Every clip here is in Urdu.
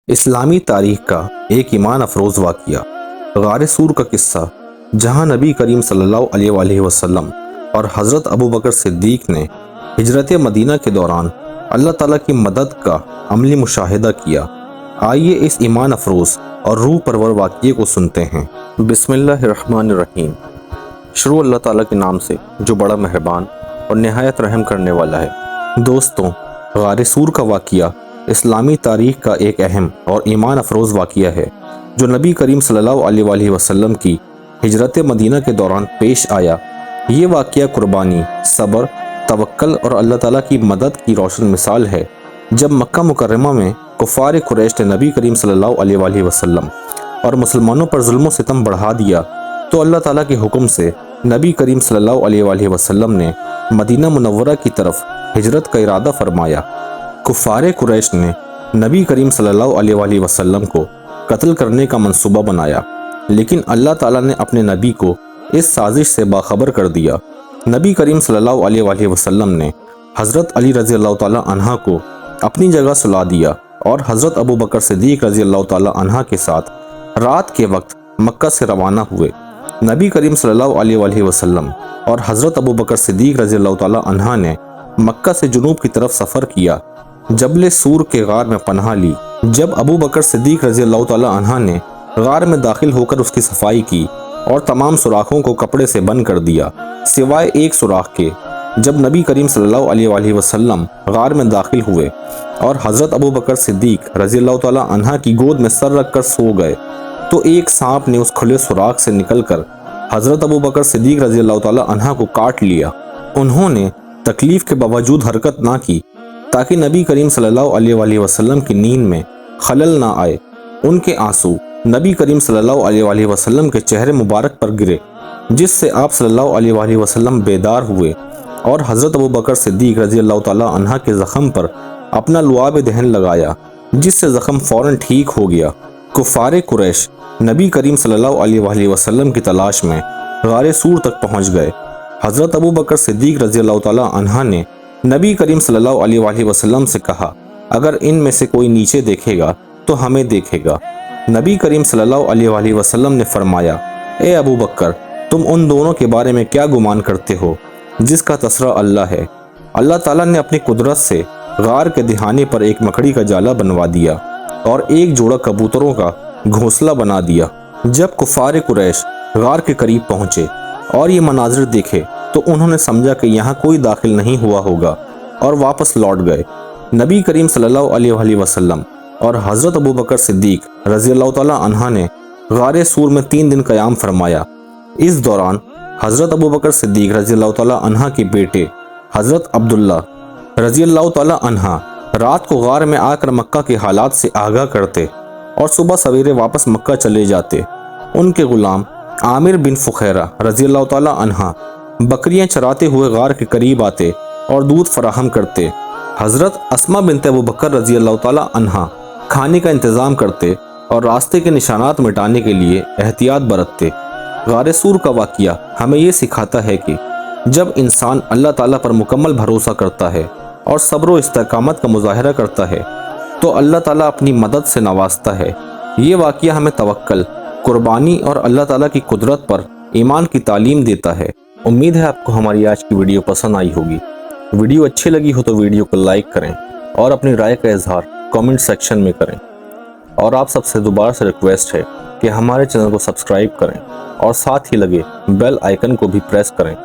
اسلامی تاریخ کا ایک ایمان افروز واقعہ غار سور کا قصہ، جہاں نبی کریم صلی اللہ علیہ وآلہ وسلم اور حضرت ابو بکر صدیق نے ہجرت مدینہ کے دوران اللہ تعالیٰ کی مدد کا عملی مشاہدہ کیا۔ آئیے اس ایمان افروز اور روح پرور واقعے کو سنتے ہیں۔ بسم اللہ الرحمن الرحیم۔ شروع اللہ تعالیٰ کے نام سے جو بڑا مہربان اور نہایت رحم کرنے والا ہے۔ دوستوں، غار سور کا واقعہ اسلامی تاریخ کا ایک اہم اور ایمان افروز واقعہ ہے جو نبی کریم صلی اللہ علیہ وآلہ وسلم کی ہجرت مدینہ کے دوران پیش آیا۔ یہ واقعہ قربانی، صبر، توکل اور اللہ تعالیٰ کی مدد کی روشن مثال ہے۔ جب مکہ مکرمہ میں کفار قریش نے نبی کریم صلی اللہ علیہ وآلہ وسلم اور مسلمانوں پر ظلم و ستم بڑھا دیا تو اللہ تعالیٰ کے حکم سے نبی کریم صلی اللہ علیہ وآلہ وسلم نے مدینہ منورہ کی طرف ہجرت کا ارادہ فرمایا۔ کفار قریش نے نبی کریم صلی اللہ علیہ وآلہ وسلم کو قتل کرنے کا منصوبہ بنایا، لیکن اللہ تعالیٰ نے اپنے نبی کو اس سازش سے باخبر کر دیا۔ نبی کریم صلی اللہ علیہ وآلہ وسلم نے حضرت علی رضی اللہ تعالیٰ عنہ کو اپنی جگہ سلا دیا اور حضرت ابو بکر صدیق رضی اللہ تعالیٰ عنہ کے ساتھ رات کے وقت مکہ سے روانہ ہوئے۔ نبی کریم صلی اللہ علیہ وآلہ وسلم اور حضرت ابو بکر صدیق رضی اللہ تعالیٰ عنہ نے مکہ سے جنوب کی طرف سفر کیا، جبل سور کے غار میں پناہ لی۔ جب ابو بکر صدیق رضی اللہ تعالیٰ عنہ نے غار میں داخل ہو کر اس کی صفائی کی اور تمام سوراخوں کو کپڑے سے بند کر دیا سوائے ایک سوراخ کے۔ جب نبی کریم صلی اللہ علیہ وآلہ وسلم غار میں داخل ہوئے اور حضرت ابو بکر صدیق رضی اللہ تعالیٰ عنہ کی گود میں سر رکھ کر سو گئے تو ایک سانپ نے اس کھلے سوراخ سے نکل کر حضرت ابو بکر صدیق رضی اللہ تعالیٰ عنہ کو کاٹ لیا۔ انہوں نے تکلیف کے باوجود حرکت نہ کی تاکہ نبی کریم صلی اللہ علیہ وآلہ وسلم کی نیند میں خلل نہ آئے۔ ان کے آنسو نبی کریم صلی اللہ علیہ وآلہ وسلم کے چہرے مبارک پر گرے، جس سے آپ صلی اللہ علیہ وآلہ وسلم بیدار ہوئے اور حضرت ابو بکر صدیق رضی اللہ تعالیٰ عنہ کے زخم پر اپنا لعاب دہن لگایا، جس سے زخم فوراً ٹھیک ہو گیا۔ کفار قریش نبی کریم صلی اللہ علیہ وآلہ وسلم کی تلاش میں غار سور تک پہنچ گئے۔ حضرت ابو بکر صدیق رضی اللہ تعالیٰ عنہ نے نبی کریم صلی اللہ علیہ وآلہ وسلم سے کہا، اگر ان میں سے کوئی نیچے دیکھے گا تو ہمیں دیکھے گا۔ نبی کریم صلی اللہ علیہ وآلہ وسلم نے فرمایا، اے ابو بکر، تم ان دونوں کے بارے میں کیا گمان کرتے ہو جس کا تذکرہ اللہ ہے؟ اللہ تعالیٰ نے اپنی قدرت سے غار کے دہانے پر ایک مکڑی کا جالا بنوا دیا اور ایک جوڑا کبوتروں کا گھونسلہ بنا دیا۔ جب کفار قریش غار کے قریب پہنچے اور یہ مناظر دیکھے تو انہوں نے سمجھا کہ یہاں کوئی داخل نہیں ہوا ہوگا اور واپس لوٹ گئے۔ نبی کریم صلی اللہ علیہ وآلہ وسلم اور حضرت ابو بکر صدیق رضی اللہ تعالیٰ عنہ نے غار سور میں 3 دن قیام فرمایا۔ اس دوران حضرت ابو بکر صدیق رضی اللہ تعالیٰ عنہ کے بیٹے حضرت عبداللہ رضی اللہ تعالیٰ عنہ رات کو غار میں آ کر مکہ کے حالات سے آگاہ کرتے اور صبح سویرے واپس مکہ چلے جاتے۔ ان کے غلام عامر بن فخیرہ رضی اللہ تعالیٰ عنہ بکریاں چراتے ہوئے غار کے قریب آتے اور دودھ فراہم کرتے۔ حضرت اسماء بنت ابو بکر رضی اللہ تعالیٰ عنہ کھانے کا انتظام کرتے اور راستے کے نشانات مٹانے کے لیے احتیاط برتتے۔ غار سور کا واقعہ ہمیں یہ سکھاتا ہے کہ جب انسان اللہ تعالیٰ پر مکمل بھروسہ کرتا ہے اور صبر و استقامت کا مظاہرہ کرتا ہے تو اللہ تعالیٰ اپنی مدد سے نوازتا ہے۔ یہ واقعہ ہمیں توکل، قربانی اور اللہ تعالیٰ کی قدرت پر ایمان کی تعلیم دیتا ہے۔ امید ہے آپ کو ہماری آج کی ویڈیو پسند آئی ہوگی۔ ویڈیو اچھی لگی ہو تو ویڈیو کو لائک کریں اور اپنی رائے کا اظہار کامنٹ سیکشن میں کریں، اور آپ سب سے دوبارہ سے ریکویسٹ ہے کہ ہمارے چینل کو سبسکرائب کریں اور ساتھ ہی لگے بیل آئیکن کو بھی پریس کریں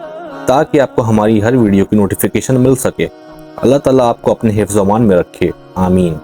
تاکہ آپ کو ہماری ہر ویڈیو کی نوٹیفیکیشن مل سکے۔ اللہ تعالیٰ آپ کو اپنے حفظ و امان میں رکھے، آمین۔